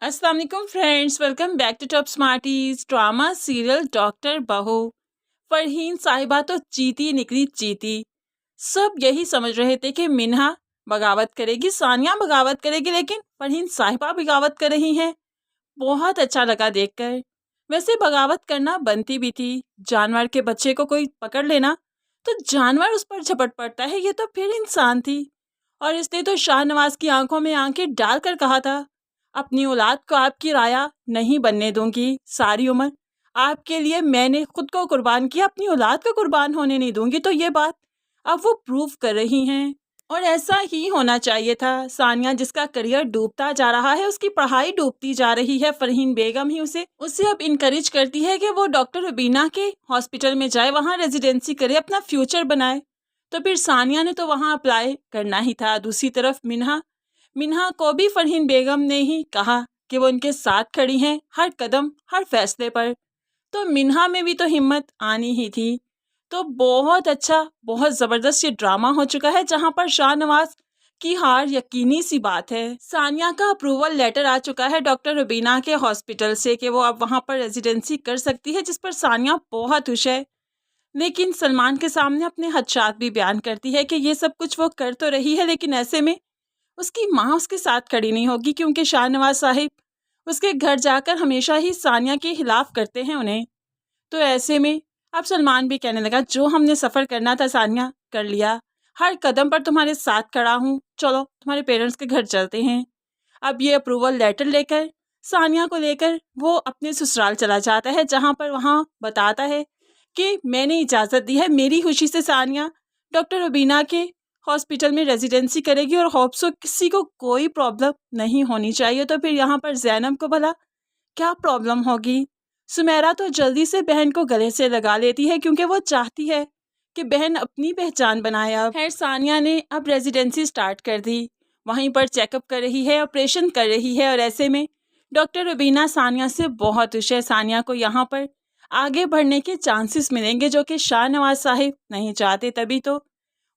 अस्सलाम वालेकुम friends, welcome back to top smarties. Drama serial doctor बहू। फरहीन साहिबा तो जीती निकली जीती। सब यही समझ रहे थे कि मिन्हा बगावत करेगी, सानिया बगावत करेगी, लेकिन फरहीन साहिबा बगावत कर रही हैं। बहुत अच्छा लगा देखकर। वैसे बगावत करना बनती भी थी। जानवर के बच्चे को कोई पकड़ लेना तो जानवर उस पर झपट पड़ता है, ये तो फिर इंसान थी। और इसने तो शाहनवाज की आंखों में आंखें डालकर कहा था, अपनी औलाद को आपकी राया नहीं बनने दूंगी सारी उम्र। आपके लिए मैंने खुद को कुर्बान किया, अपनी औलाद को कुर्बान होने नहीं दूंगी। तो ये बात अब वो प्रूव कर रही हैं और ऐसा ही होना चाहिए था। सानिया जिसका करियर डूबता जा रहा है, उसकी पढ़ाई डूबती जा रही है, फरहीन बेगम ही उसे अब इनकरेज करती है कि वो डॉक्टर रुबीना के हॉस्पिटल में जाए, वहाँ रेजिडेंसी करे, अपना फ्यूचर बनाए। तो फिर सानिया ने तो वहाँ अप्लाई करना ही था। दूसरी तरफ मिन्हा मिन्हा को भी फरहीन बेगम ने ही कहा कि वो उनके साथ खड़ी हैं हर कदम हर फैसले पर। तो मिन्हा में भी तो हिम्मत आनी ही थी। तो बहुत अच्छा, बहुत ज़बरदस्त ये ड्रामा हो चुका है, जहां पर शाहनवाज की हार यकीनी सी बात है। सानिया का अप्रूवल लेटर आ चुका है डॉक्टर रुबीना के हॉस्पिटल से कि वो अब वहां पर रेजिडेंसी कर सकती है, जिस पर सानिया बहुत खुश है। लेकिन सलमान के सामने अपने खदशात भी बयान करती है कि ये सब कुछ वो कर तो रही है, लेकिन ऐसे में उसकी माँ उसके साथ खड़ी नहीं होगी, क्योंकि शाहनवाज साहिब उसके घर जाकर हमेशा ही सानिया के खिलाफ करते हैं उन्हें। तो ऐसे में अब सलमान भी कहने लगा, जो हमने सफ़र करना था सानिया कर लिया, हर कदम पर तुम्हारे साथ खड़ा हूँ, चलो तुम्हारे पेरेंट्स के घर चलते हैं। अब ये अप्रूवल लेटर लेकर सानिया को लेकर वो अपने ससुराल चला जाता है, जहाँ पर वहाँ बताता है कि मैंने इजाज़त दी है, मेरी खुशी से सानिया डॉक्टर रुबीना के हॉस्पिटल में रेजिडेंसी करेगी और होप्सो किसी को कोई प्रॉब्लम नहीं होनी चाहिए। तो फिर यहाँ पर जैनब को भला क्या प्रॉब्लम होगी। सुमेरा तो जल्दी से बहन को गले से लगा लेती है, क्योंकि वो चाहती है कि बहन अपनी पहचान बनाए। अब खैर सानिया ने अब रेजिडेंसी स्टार्ट कर दी, वहीं पर चेकअप कर रही है, ऑपरेशन कर रही है। और ऐसे में डॉक्टर रुबीना सानिया से बहुत खुश है। सानिया को यहाँ पर आगे बढ़ने के चांसेस मिलेंगे, जो कि शाहनवाज साहिब नहीं चाहते। तभी तो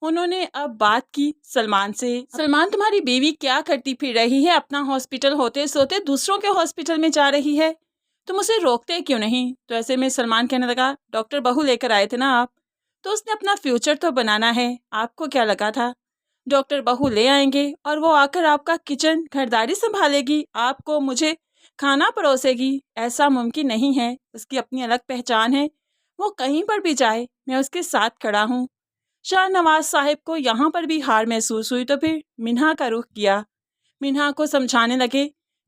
उन्होंने अब बात की सलमान से। सलमान, तुम्हारी बीवी क्या करती फिर रही है? अपना हॉस्पिटल होते सोते दूसरों के हॉस्पिटल में जा रही है, तुम उसे रोकते क्यों नहीं? तो ऐसे में सलमान कहने लगा, डॉक्टर बहू लेकर आए थे ना आप, तो उसने अपना फ्यूचर तो बनाना है। आपको क्या लगा था डॉक्टर बहू ले आएंगे और वो आकर आपका किचन घरदारी संभालेगी, आपको मुझे खाना परोसेगी? ऐसा मुमकिन नहीं है। उसकी अपनी अलग पहचान है, वो कहीं पर भी जाए मैं उसके साथ खड़ा हूँ। शाहनवाज साहिब को यहाँ पर भी हार महसूस हुई, तो फिर मिन्हा का रुख किया। मिन्हा को समझाने लगे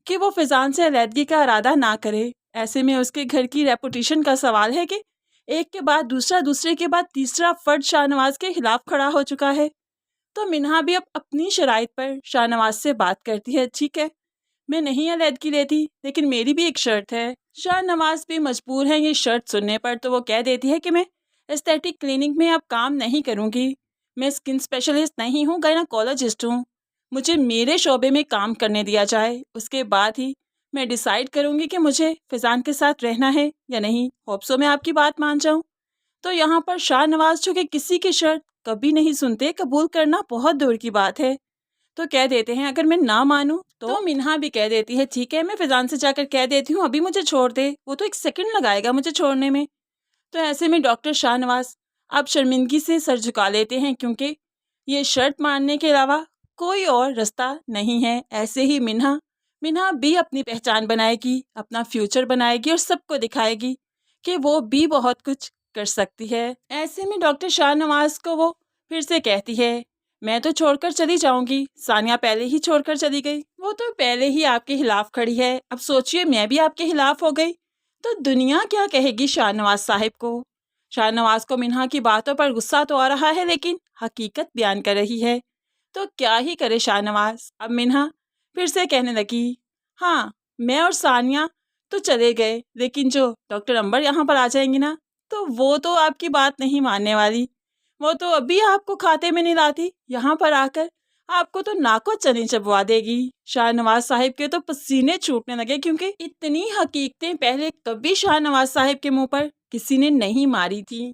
कि वो फिजान से अलहदगी का इरादा ना करे। ऐसे में उसके घर की रेपुटेशन का सवाल है कि एक के बाद दूसरा, दूसरे के बाद तीसरा फर्द शाहनवाज के खिलाफ खड़ा हो चुका है। तो मिन्हा भी अब अपनी शराइत पर शाहनवाज से बात करती है, ठीक है मैं नहीं अलहदगी लेती, लेकिन मेरी भी एक शर्त है। शाहनवाज भी मजबूर है ये शर्त सुनने पर। तो वो कह देती है कि मैं एस्थेटिक क्लिनिक में अब काम नहीं करूँगी, मैं स्किन स्पेशलिस्ट नहीं हूँ, गायनाकोलॉजिस्ट हूँ। मुझे मेरे शोबे में काम करने दिया जाए, उसके बाद ही मैं डिसाइड करूँगी कि मुझे फिजान के साथ रहना है या नहीं। होप्सो मैं आपकी बात मान जाऊँ। तो यहाँ पर शाहनवाज जो कि किसी की शर्त कभी नहीं सुनते, कबूल करना बहुत दूर की बात है, तो कह देते हैं अगर मैं ना मानूं तो मिन्हा भी कह देती है, ठीक है मैं फिजान से जाकर कह देती हूँ अभी मुझे छोड़ दे, वो तो 1 सेकंड लगाएगा मुझे छोड़ने में। तो ऐसे में डॉक्टर शाहनवाज अब शर्मिंदगी से सर झुका लेते हैं, क्योंकि ये शर्त मानने के अलावा कोई और रास्ता नहीं है। ऐसे ही मिन्हा मिन्हा भी अपनी पहचान बनाएगी, अपना फ्यूचर बनाएगी और सबको दिखाएगी कि वो भी बहुत कुछ कर सकती है। ऐसे में डॉक्टर शाहनवाज को वो फिर से कहती है, मैं तो छोड़कर चली जाऊंगी, सानिया पहले ही छोड़कर चली गई, वो तो पहले ही आपके खिलाफ खड़ी है, अब सोचिए मैं भी आपके खिलाफ हो गई तो दुनिया क्या कहेगी शाहनवाज साहिब को। शाहनवाज को मिन्हा की बातों पर गुस्सा तो आ रहा है, लेकिन हकीकत बयान कर रही है, तो क्या ही करे शाहनवाज। अब मिन्हा फिर से कहने लगी, हाँ मैं और सानिया तो चले गए, लेकिन जो डॉक्टर अंबर यहाँ पर आ जाएंगी ना, तो वो तो आपकी बात नहीं मानने वाली, वो तो अभी आपको खाते में नहीं लाती, यहाँ पर आकर आपको तो नाको चने चबवा देगी। शाहनवाज साहिब के तो पसीने छूटने लगे, क्योंकि इतनी हकीकतें पहले कभी शाहनवाज साहिब के मुंह पर किसी ने नहीं मारी थी।